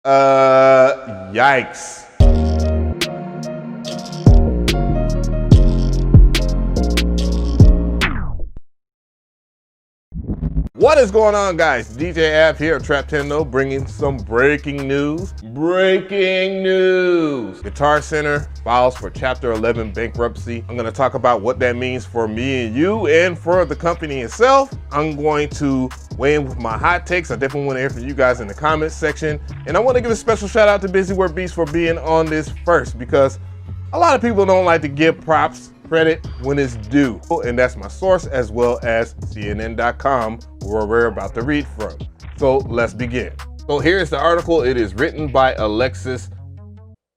Yikes. What is going on, guys? DJ Av here at Trap Tendo, bringing some breaking news. Breaking news! Guitar Center files for Chapter 11 bankruptcy. I'm gonna talk about what that means for me and you and for the company itself. I'm going to weigh in with my hot takes. I definitely want to hear from you guys in the comments section. And I want to give a special shout out to BusyWorksBeats for being on this first, because a lot of people don't like to give props, credit when it's due. And that's my source, as well as CNN.com, where we're about to read from. So let's begin. So here's the article. It is written by Alexis.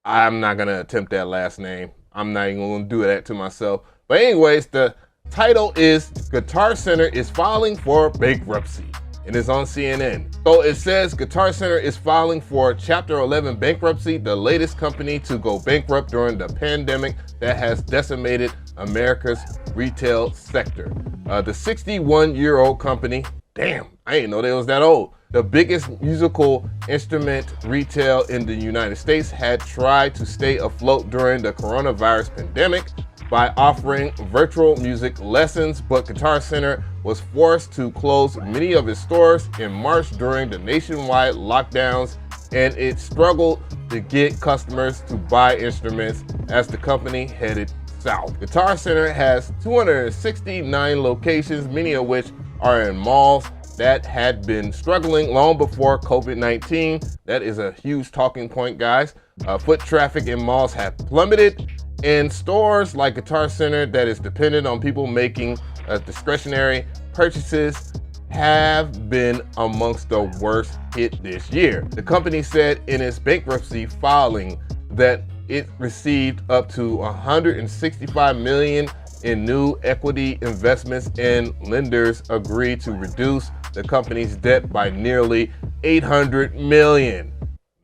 I'm not gonna attempt that last name. I'm not even gonna do that to myself. But anyways, the title is Guitar Center is filing for bankruptcy. It is on CNN. So it says Guitar Center is filing for Chapter 11 bankruptcy, the latest company to go bankrupt during the pandemic that has decimated America's retail sector. The 61-year-old company, damn, I didn't know they was that old. The biggest musical instrument retail in the United States had tried to stay afloat during the coronavirus pandemic by offering virtual music lessons, but Guitar Center was forced to close many of its stores in March during the nationwide lockdowns, and it struggled to get customers to buy instruments as the company headed south. Guitar Center has 269 locations, many of which are in malls that had been struggling long before COVID-19. That is a huge talking point, guys. Foot traffic in malls have plummeted, and stores like Guitar Center that is dependent on people making discretionary purchases have been amongst the worst hit this year. The company said in its bankruptcy filing that it received up to $165 million in new equity investments, and lenders agreed to reduce the company's debt by nearly $800 million.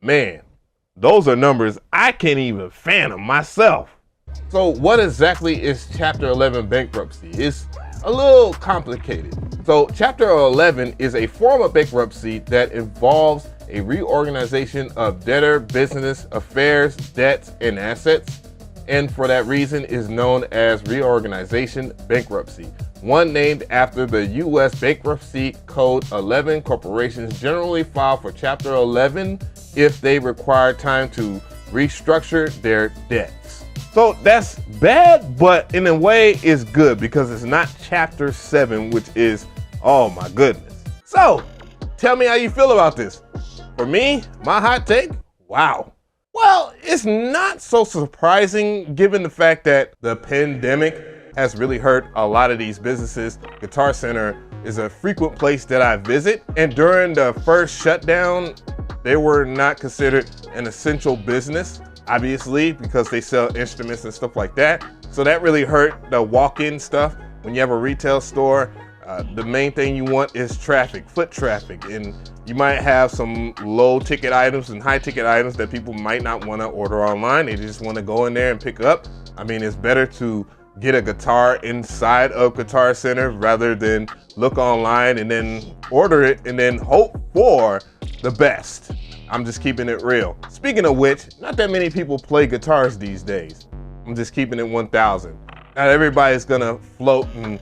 Man, those are numbers I can't even fathom myself. So what exactly is Chapter 11 bankruptcy? It's a little complicated. So Chapter 11 is a form of bankruptcy that involves a reorganization of debtor business affairs, debts, and assets, and for that reason is known as reorganization bankruptcy. One named after the U.S. Bankruptcy Code 11, corporations generally file for Chapter 11 if they require time to restructure their debts. So that's bad, but in a way it's good because it's not Chapter 7, which is, oh my goodness. So tell me how you feel about this. For me, my hot take, wow. Well, it's not so surprising given the fact that the pandemic has really hurt a lot of these businesses. Guitar Center is a frequent place that I visit, and during the first shutdown, they were not considered an essential business, obviously, because they sell instruments and stuff like that. So that really hurt the walk-in stuff. When you have a retail store, the main thing you want is traffic, foot traffic, and you might have some low ticket items and high ticket items that people might not want to order online. They just want to go in there and pick up. I mean, it's better to get a guitar inside of Guitar Center rather than look online and then order it and then hope for the best. I'm just keeping it real. Speaking of which, not that many people play guitars these days. I'm just keeping it 1,000. Not everybody's gonna float and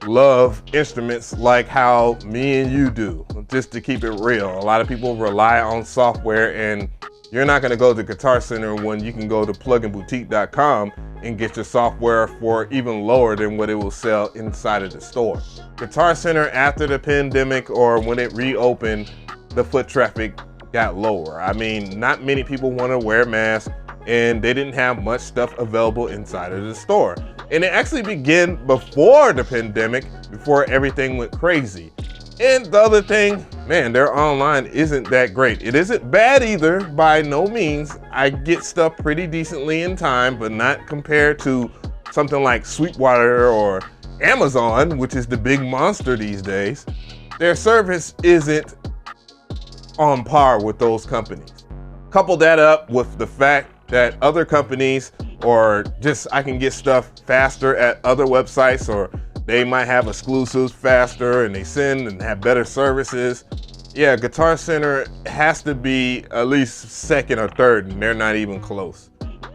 love instruments like how me and you do, just to keep it real. A lot of people rely on software, and you're not gonna go to Guitar Center when you can go to pluginboutique.com and get your software for even lower than what it will sell inside of the store. Guitar Center, after the pandemic or when it reopened, the foot traffic got lower. I mean, not many people want to wear masks, and they didn't have much stuff available inside of the store. And it actually began before the pandemic, before everything went crazy. And the other thing, man, their online isn't that great. It isn't bad either, by no means. I get stuff pretty decently in time, but not compared to something like Sweetwater or Amazon, which is the big monster these days. Their service isn't on par with those companies. Couple that up with the fact that other companies, or just I can get stuff faster at other websites, or they might have exclusives faster and they send and have better services. Yeah, Guitar Center has to be at least second or third, and they're not even close.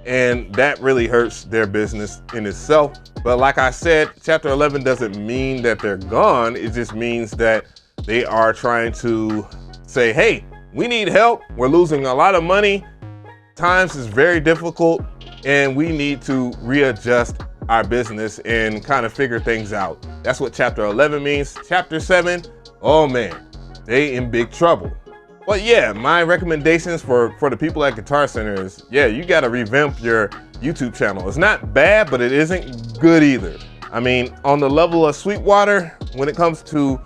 And that really hurts their business in itself. But like I said, Chapter 11 doesn't mean that they're gone. It just means that they are trying to say, hey, we need help. We're losing a lot of money. Times is very difficult, and we need to readjust our business and kind of figure things out. That's what Chapter 11 means. Chapter 7, oh man, they in big trouble. But yeah, my recommendations for the people at Guitar Center is, yeah, you got to revamp your YouTube channel. It's not bad, but it isn't good either. I mean, on the level of Sweetwater, when it comes to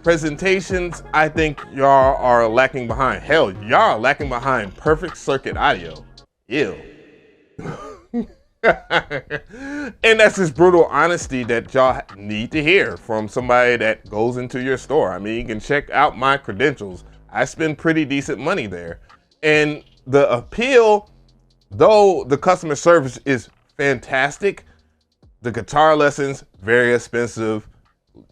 presentations, I think y'all are lacking behind. Hell, y'all are lacking behind perfect circuit audio. Ew. And that's just brutal honesty that y'all need to hear from somebody that goes into your store. I mean, you can check out my credentials. I spend pretty decent money there. And the appeal, though the customer service is fantastic, the guitar lessons, very expensive.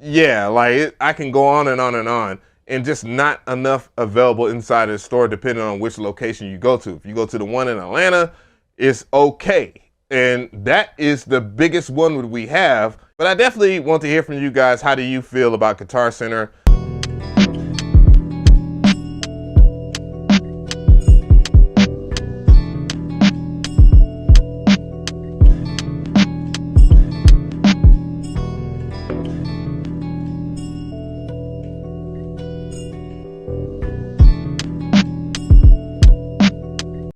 Yeah, like I can go on and on and on, and just not enough available inside the store depending on which location you go to. If you go to the one in Atlanta, it's okay. And that is the biggest one we have. But I definitely want to hear from you guys. How do you feel about Guitar Center?